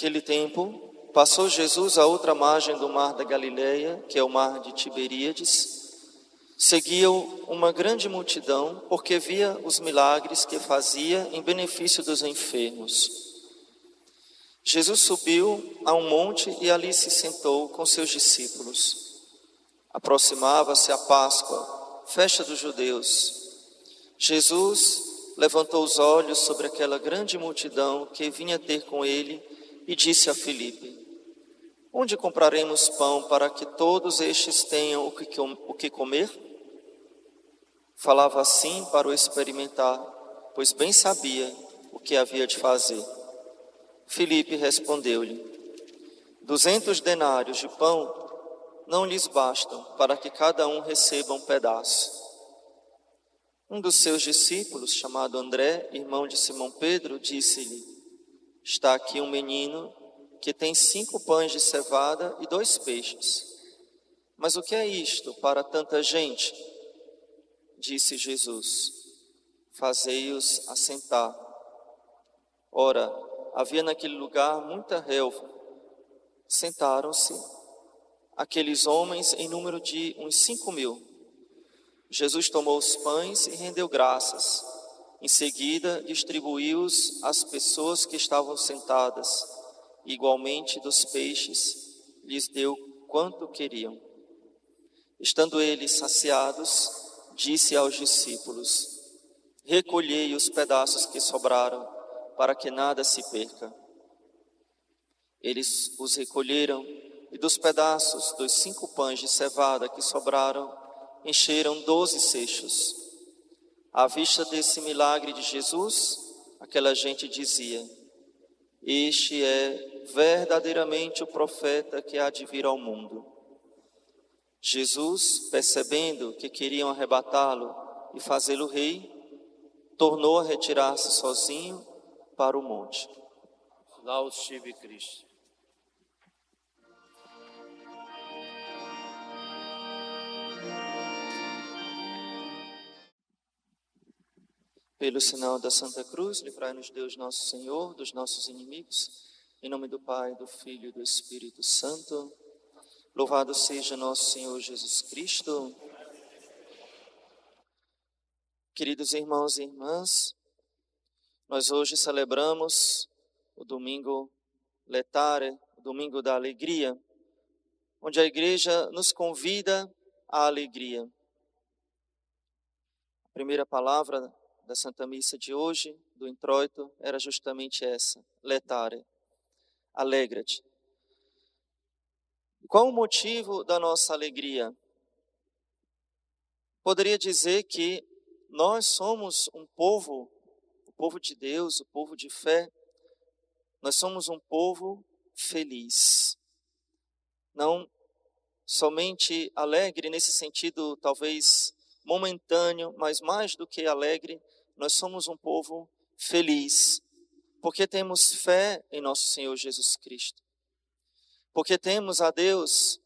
Naquele tempo, passou Jesus à outra margem do mar da Galileia, que é o mar de Tiberíades. Seguia-o uma grande multidão, porque via os milagres que fazia em benefício dos enfermos. Jesus subiu a um monte e ali se sentou com seus discípulos. Aproximava-se a Páscoa, festa dos judeus. Jesus levantou os olhos sobre aquela grande multidão que vinha ter com ele e disse a Filipe: onde compraremos pão para que todos estes tenham o que comer? Falava assim para o experimentar, pois bem sabia o que havia de fazer. Filipe respondeu-lhe: 200 denários de pão não lhes bastam para que cada um receba um pedaço. Um dos seus discípulos, chamado André, irmão de Simão Pedro, disse-lhe: está aqui um menino que tem 5 pães de cevada e 2 peixes. Mas o que é isto para tanta gente? Disse Jesus: fazei-os assentar. Ora, havia naquele lugar muita relva. Sentaram-se aqueles homens em número de uns 5.000. Jesus tomou os pães e rendeu graças. Em seguida, distribuiu-os às pessoas que estavam sentadas. Igualmente dos peixes, lhes deu quanto queriam. Estando eles saciados, disse aos discípulos: recolhei os pedaços que sobraram, para que nada se perca. Eles os recolheram, e dos pedaços dos 5 pães de cevada que sobraram, encheram 12 cestos. À vista desse milagre de Jesus, aquela gente dizia: este é verdadeiramente o profeta que há de vir ao mundo. Jesus, percebendo que queriam arrebatá-lo e fazê-lo rei, tornou a retirar-se sozinho para o monte. Laudes sibi Christi. Pelo sinal da Santa Cruz, livrai-nos Deus nosso Senhor dos nossos inimigos. Em nome do Pai, do Filho e do Espírito Santo. Louvado seja nosso Senhor Jesus Cristo. Queridos irmãos e irmãs, nós hoje celebramos o domingo Letare, o domingo da alegria, onde a igreja nos convida à alegria. A primeira palavra da Santa Missa de hoje, do introito, era justamente essa: Letare, alegra-te. Qual o motivo da nossa alegria? Poderia dizer que nós somos um povo, o povo de Deus, o povo de fé. Nós somos um povo feliz. Não somente alegre nesse sentido talvez momentâneo, mas mais do que alegre, nós somos um povo feliz, porque temos fé em nosso Senhor Jesus Cristo, porque temos a Deus,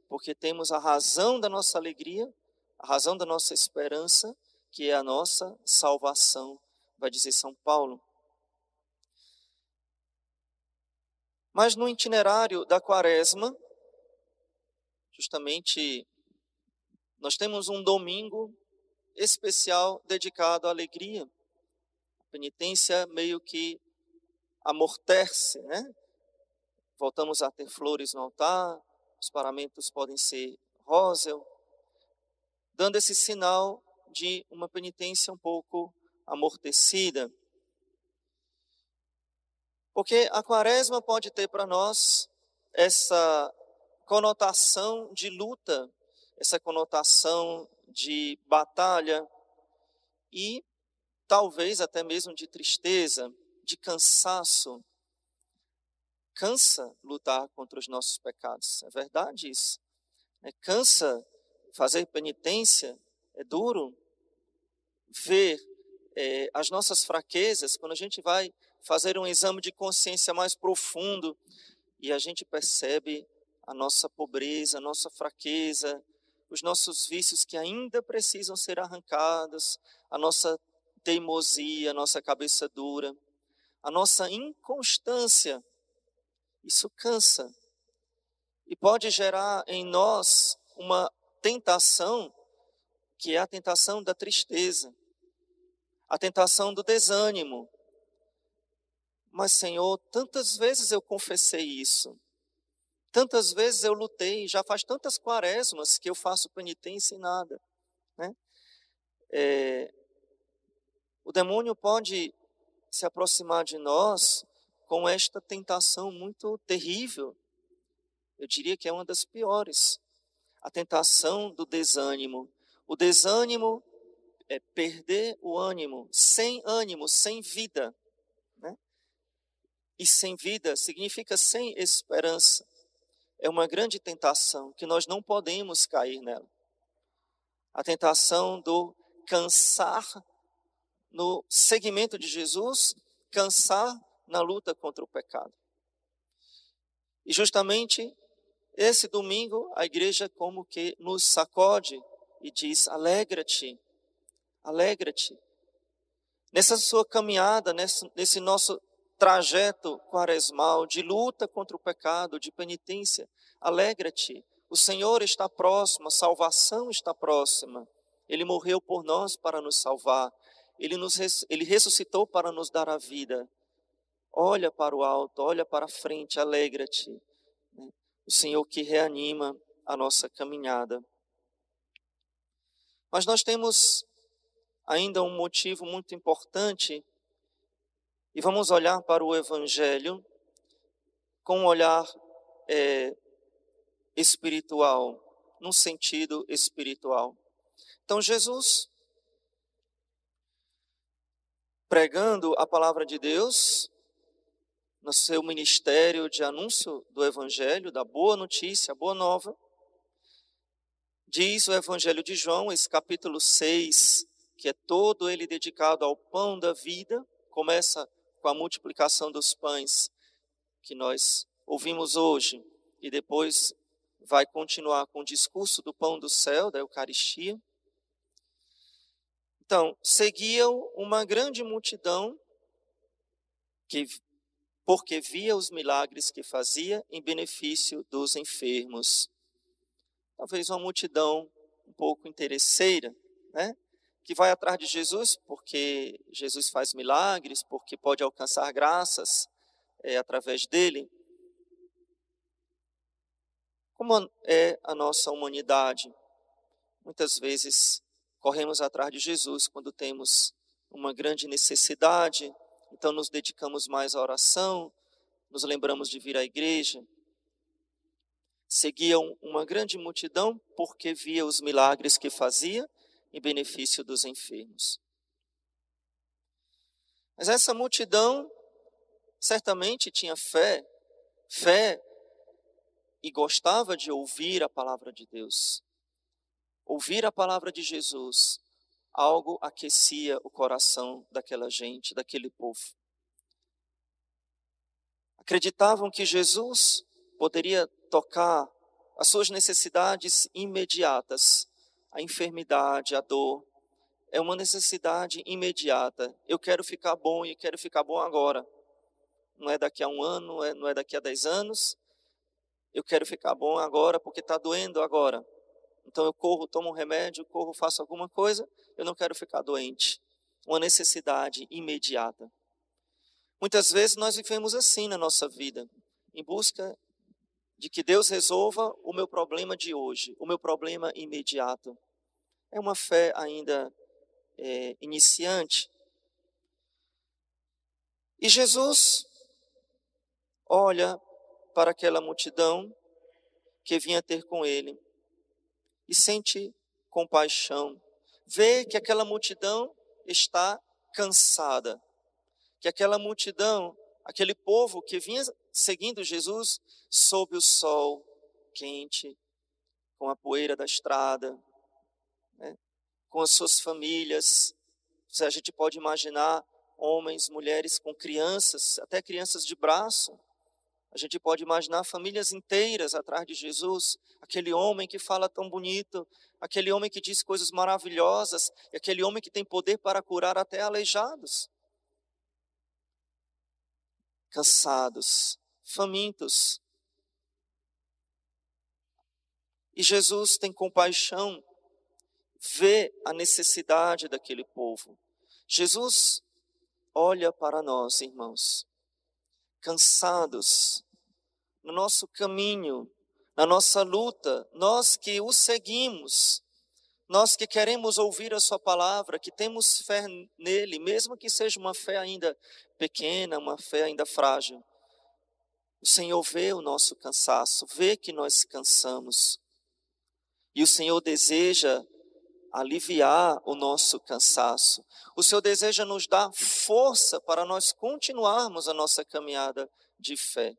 porque temos a razão da nossa alegria, a razão da nossa esperança, que é a nossa salvação, vai dizer São Paulo. Mas no itinerário da Quaresma, justamente, nós temos um domingo especial dedicado à alegria. A penitência meio que amortece, né? Voltamos a ter flores no altar, os paramentos podem ser róseo, dando esse sinal de uma penitência um pouco amortecida. Porque a Quaresma pode ter para nós essa conotação de luta, essa conotação de batalha e talvez até mesmo de tristeza, de cansaço. Cansa lutar contra os nossos pecados, é verdade isso. Cansa fazer penitência, é duro ver as nossas fraquezas, quando a gente vai fazer um exame de consciência mais profundo e a gente percebe a nossa pobreza, a nossa fraqueza, os nossos vícios que ainda precisam ser arrancados, a nossa teimosia, a nossa cabeça dura, a nossa inconstância. Isso cansa e pode gerar em nós uma tentação, que é a tentação da tristeza, a tentação do desânimo. Mas, Senhor, tantas vezes eu confessei isso, tantas vezes eu lutei, já faz tantas quaresmas que eu faço penitência e nada, né? O demônio pode se aproximar de nós com esta tentação muito terrível. Eu diria que é uma das piores. A tentação do desânimo. O desânimo é perder o ânimo, sem vida, né? E sem vida significa sem esperança. É uma grande tentação que nós não podemos cair nela. A tentação do cansar no seguimento de Jesus, cansar na luta contra o pecado. E justamente esse domingo a igreja como que nos sacode e diz: alegra-te, alegra-te. Nessa sua caminhada, nesse nosso trajeto quaresmal de luta contra o pecado, de penitência, alegra-te. O Senhor está próximo, a salvação está próxima. Ele morreu por nós para nos salvar. Ele ressuscitou para nos dar a vida. Olha para o alto, olha para a frente, alegra-te. O Senhor que reanima a nossa caminhada. Mas nós temos ainda um motivo muito importante, e vamos olhar para o Evangelho com um olhar espiritual, num sentido espiritual. Então, Jesus, pregando a palavra de Deus, no seu ministério de anúncio do Evangelho, da boa notícia, a boa nova, diz o Evangelho de João, esse capítulo 6, que é todo ele dedicado ao pão da vida, começa com a multiplicação dos pães que nós ouvimos hoje, e depois vai continuar com o discurso do pão do céu, da Eucaristia. Então, seguiam uma grande multidão porque via os milagres que fazia em benefício dos enfermos. Talvez uma multidão um pouco interesseira, né? Que vai atrás de Jesus porque Jesus faz milagres, porque pode alcançar graças através dele. Como é a nossa humanidade? Muitas vezes corremos atrás de Jesus quando temos uma grande necessidade, então nos dedicamos mais à oração, nos lembramos de vir à igreja. Seguiam uma grande multidão porque via os milagres que fazia em benefício dos enfermos. Mas essa multidão certamente tinha fé e gostava de ouvir a palavra de Deus. Ouvir a palavra de Jesus, algo aquecia o coração daquela gente, daquele povo. Acreditavam que Jesus poderia tocar as suas necessidades imediatas. A enfermidade, a dor, é uma necessidade imediata. Eu quero ficar bom e quero ficar bom agora. Não é daqui a um ano, não é daqui a 10 anos. Eu quero ficar bom agora porque está doendo agora. Então eu corro, tomo um remédio, corro, faço alguma coisa, eu não quero ficar doente. Uma necessidade imediata. Muitas vezes nós vivemos assim na nossa vida, em busca de que Deus resolva o meu problema de hoje, o meu problema imediato. É uma fé ainda iniciante. E Jesus olha para aquela multidão que vinha ter com ele e sente compaixão. Vê que aquela multidão está cansada, que aquela multidão, aquele povo que vinha seguindo Jesus sob o sol quente, com a poeira da estrada, né, com as suas famílias. A gente pode imaginar homens, mulheres com crianças, até crianças de braço. A gente pode imaginar famílias inteiras atrás de Jesus, aquele homem que fala tão bonito, aquele homem que diz coisas maravilhosas, e aquele homem que tem poder para curar até aleijados. Cansados, famintos. E Jesus tem compaixão, vê a necessidade daquele povo. Jesus olha para nós, irmãos, cansados, no nosso caminho, na nossa luta, nós que o seguimos, nós que queremos ouvir a sua palavra, que temos fé nele, mesmo que seja uma fé ainda pequena, uma fé ainda frágil. O Senhor vê o nosso cansaço, vê que nós cansamos. E o Senhor deseja aliviar o nosso cansaço. O Senhor deseja nos dar força para nós continuarmos a nossa caminhada de fé.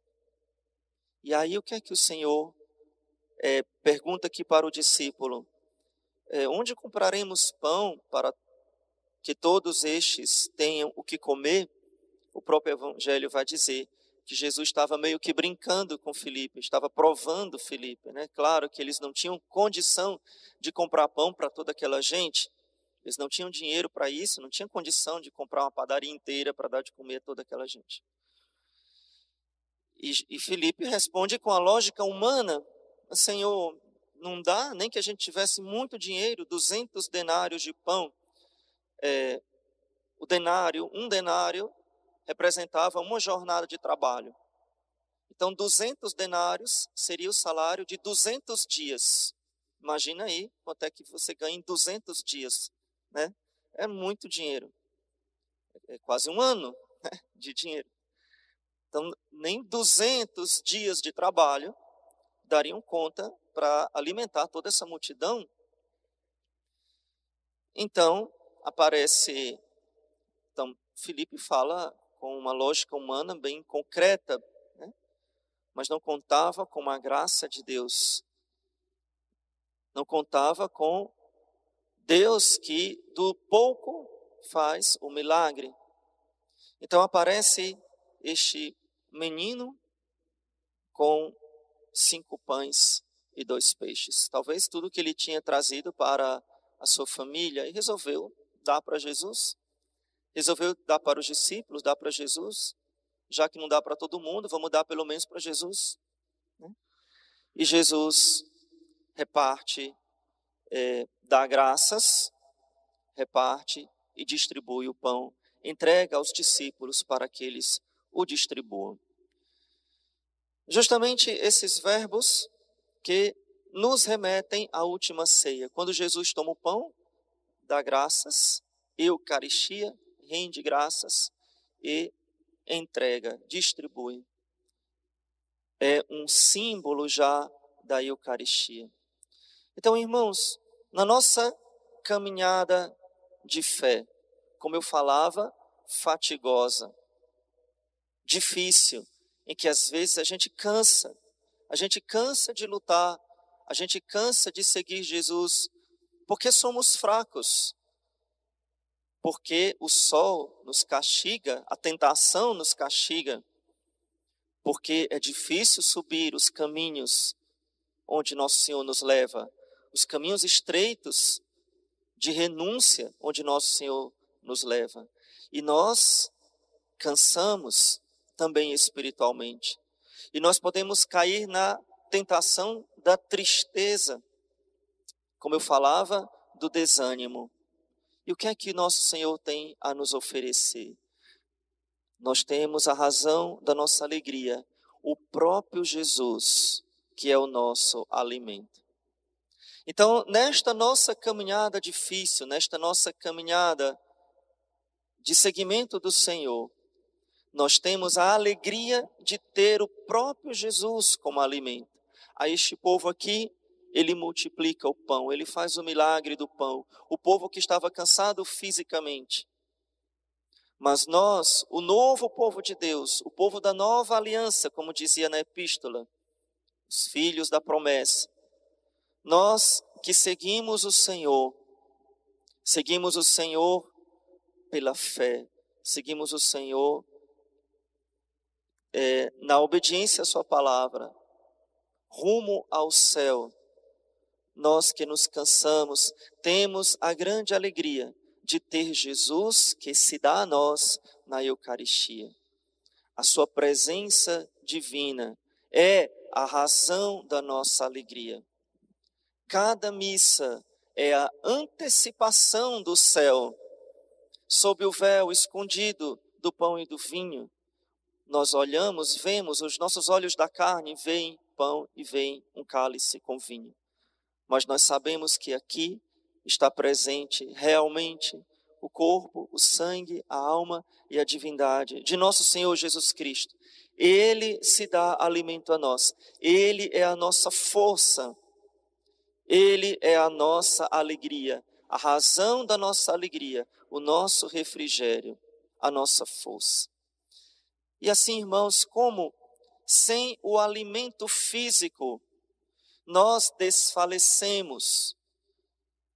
E aí o que é que o Senhor pergunta aqui para o discípulo? Onde compraremos pão para que todos estes tenham o que comer? O próprio Evangelho vai dizer que Jesus estava meio que brincando com Filipe, estava provando Filipe, né? Claro que eles não tinham condição de comprar pão para toda aquela gente, eles não tinham dinheiro para isso, não tinham condição de comprar uma padaria inteira para dar de comer a toda aquela gente. E Filipe responde com a lógica humana: Senhor, não dá nem que a gente tivesse muito dinheiro, 200 denários de pão. Um denário representava uma jornada de trabalho. Então, 200 denários seria o salário de 200 dias. Imagina aí quanto é que você ganha em 200 dias, né? É muito dinheiro. É quase um ano, né, de dinheiro. Então, nem 200 dias de trabalho dariam conta para alimentar toda essa multidão. Então, Filipe fala com uma lógica humana bem concreta, né? Mas não contava com a graça de Deus. Não contava com Deus que do pouco faz o milagre. Então aparece este menino com 5 pães e 2 peixes. Talvez tudo que ele tinha trazido para a sua família, e resolveu dar para Jesus. Resolveu dar para os discípulos, dar para Jesus. Já que não dá para todo mundo, vamos dar pelo menos para Jesus. E Jesus reparte, dá graças, reparte e distribui o pão. Entrega aos discípulos para que eles o distribuam. Justamente esses verbos que nos remetem à última ceia. Quando Jesus toma o pão, dá graças, Eucaristia, rende graças e entrega, distribui. É um símbolo já da Eucaristia. Então, irmãos, na nossa caminhada de fé, como eu falava, fatigosa, difícil, em que às vezes a gente cansa de lutar, a gente cansa de seguir Jesus, porque somos fracos, porque o sol nos castiga, a tentação nos castiga, porque é difícil subir os caminhos onde Nosso Senhor nos leva, os caminhos estreitos de renúncia onde Nosso Senhor nos leva. E nós cansamos também espiritualmente. E nós podemos cair na tentação da tristeza, como eu falava, do desânimo. E o que é que Nosso Senhor tem a nos oferecer? Nós temos a razão da nossa alegria, o próprio Jesus, que é o nosso alimento. Então, nesta nossa caminhada difícil, nesta nossa caminhada de seguimento do Senhor, nós temos a alegria de ter o próprio Jesus como alimento. A este povo aqui, ele multiplica o pão, ele faz o milagre do pão. O povo que estava cansado fisicamente. Mas nós, o novo povo de Deus, o povo da nova aliança, como dizia na epístola, os filhos da promessa, nós que seguimos o Senhor pela fé, seguimos o Senhor na obediência à sua palavra, rumo ao céu. Nós que nos cansamos, temos a grande alegria de ter Jesus que se dá a nós na Eucaristia. A sua presença divina, é a razão da nossa alegria. Cada missa é a antecipação do céu. Sob o véu escondido do pão e do vinho, nós olhamos, vemos, os nossos olhos da carne veem pão e veem um cálice com vinho. Mas nós sabemos que aqui está presente realmente o corpo, o sangue, a alma e a divindade de nosso Senhor Jesus Cristo. Ele se dá alimento a nós. Ele é a nossa força. Ele é a nossa alegria, a razão da nossa alegria, o nosso refrigério, a nossa força. E assim, irmãos, como sem o alimento físico nós desfalecemos,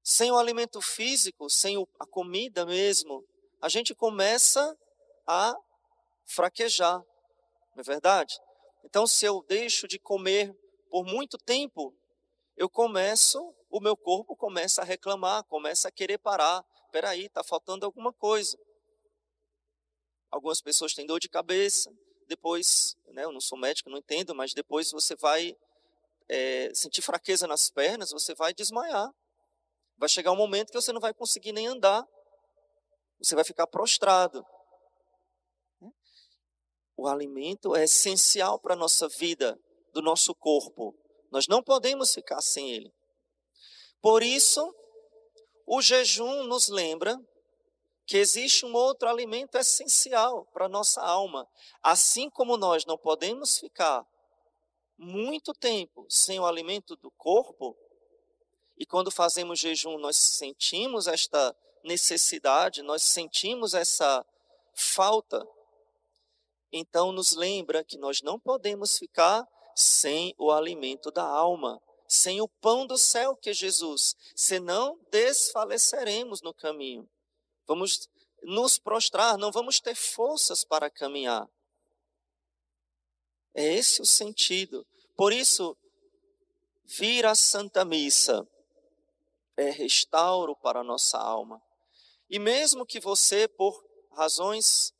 sem o alimento físico, sem a comida mesmo, a gente começa a fraquejar, não é verdade? Então, se eu deixo de comer por muito tempo, o meu corpo começa a reclamar, começa a querer parar. Espera aí, está faltando alguma coisa. Algumas pessoas têm dor de cabeça, depois, eu não sou médico, não entendo, mas depois você vai sentir fraqueza nas pernas, você vai desmaiar. Vai chegar um momento que você não vai conseguir nem andar. Você vai ficar prostrado. O alimento é essencial para a nossa vida, do nosso corpo. Nós não podemos ficar sem ele. Por isso, o jejum nos lembra que existe um outro alimento essencial para a nossa alma. Assim como nós não podemos ficar muito tempo sem o alimento do corpo, e quando fazemos jejum nós sentimos esta necessidade, nós sentimos essa falta, então nos lembra que nós não podemos ficar sem o alimento da alma, sem o pão do céu que é Jesus, senão desfaleceremos no caminho. Vamos nos prostrar, não vamos ter forças para caminhar. É esse o sentido. Por isso, vir à Santa Missa é restauro para a nossa alma. E mesmo que você, por razões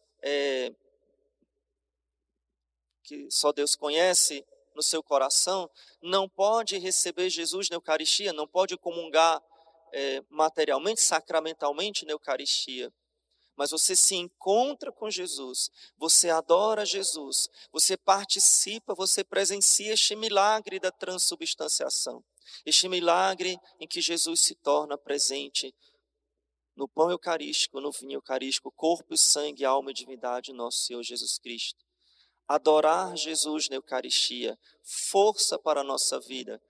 que só Deus conhece no seu coração, não pode receber Jesus na Eucaristia, não pode comungar materialmente, sacramentalmente na Eucaristia, mas você se encontra com Jesus, você adora Jesus, você participa, você presencia este milagre da transubstanciação, este milagre em que Jesus se torna presente no pão eucarístico, no vinho eucarístico, corpo e sangue, alma e divindade de nosso Senhor Jesus Cristo. Adorar Jesus na Eucaristia, força para a nossa vida,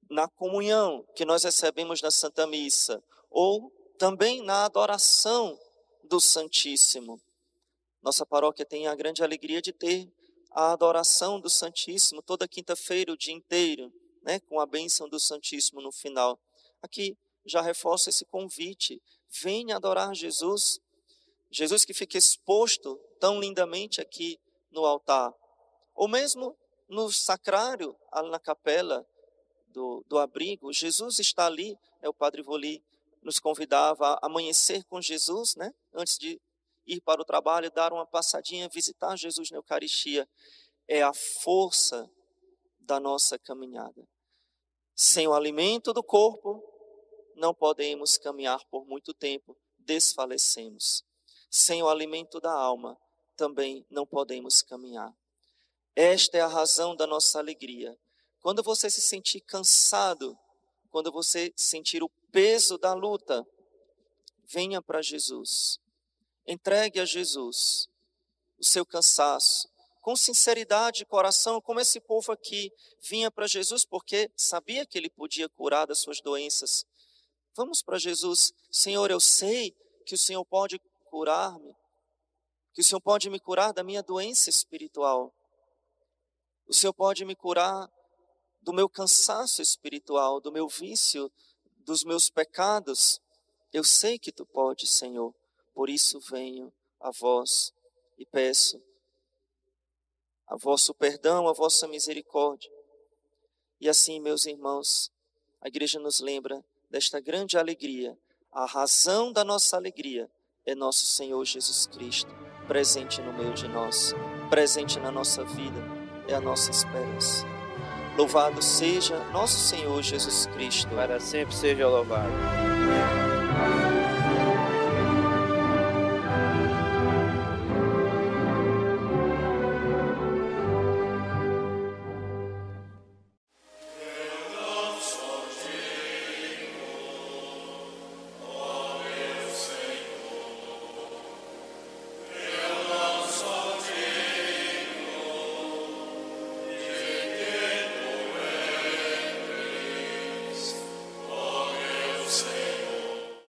na comunhão que nós recebemos na Santa Missa, ou também na adoração do Santíssimo. Nossa paróquia tem a grande alegria de ter a adoração do Santíssimo toda quinta-feira, o dia inteiro, com a bênção do Santíssimo no final. Aqui já reforço esse convite, venha adorar Jesus, Jesus que fica exposto tão lindamente aqui no altar, ou mesmo no sacrário, na capela do abrigo, Jesus está ali, o Padre Voli nos convidava a amanhecer com Jesus, antes de ir para o trabalho, dar uma passadinha, visitar Jesus na Eucaristia. É a força da nossa caminhada. Sem o alimento do corpo, não podemos caminhar por muito tempo, desfalecemos. Sem o alimento da alma, também não podemos caminhar. Esta é a razão da nossa alegria. Quando você se sentir cansado, quando você sentir o peso da luta, venha para Jesus. Entregue a Jesus o seu cansaço, com sinceridade de coração, como esse povo aqui vinha para Jesus porque sabia que ele podia curar das suas doenças. Vamos para Jesus. Senhor, eu sei que o Senhor pode curar-me, que o Senhor pode me curar da minha doença espiritual. O Senhor pode me curar do meu cansaço espiritual, do meu vício, dos meus pecados. Eu sei que Tu podes, Senhor. Por isso venho a vós e peço a vosso perdão, a vossa misericórdia. E assim, meus irmãos, a igreja nos lembra desta grande alegria. A razão da nossa alegria é nosso Senhor Jesus Cristo, presente no meio de nós, presente na nossa vida. é a nossa esperança. Louvado seja nosso Senhor Jesus Cristo. Para sempre seja louvado.